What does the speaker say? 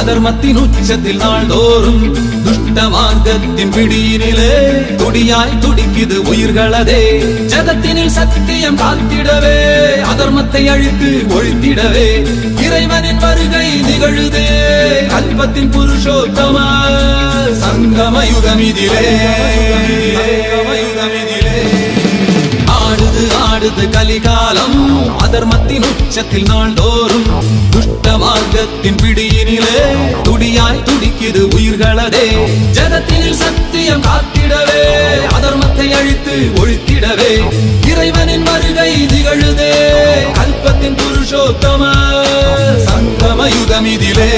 அதர்மத்தின் உச்சத்தில் நாள்தோறும் துஷ்ட மார்க்கத்தின் பிடியினிலே துடியாய் துடிக்குது உயிர்களதே. ஜகத்தினில் சத்தியம் காத்திடவே அதர்மத்தை அழித்து ஒழித்திடவே இறைவனின் வருகை நிகழுதே. கல்பத்தின் புருஷோத்தம சங்கமயுகமிதிலே ஆடுது கலிகாலம் அதர்மத்தின் உச்சத்தில் நாள்தோறும் துஷ்ட மார்க்கத்தின் பிடியினிலே துடியாய் துடிக்குது உயிர்களதே. ஜகத்தினில் சத்தியம் காத்திடவே அதர்மத்தை அழித்து ஒழித்திடவே இறைவனின் வருகை திகழுதே. கல்பத்தின் புருஷோத்தம சங்கமயுகமிதிலே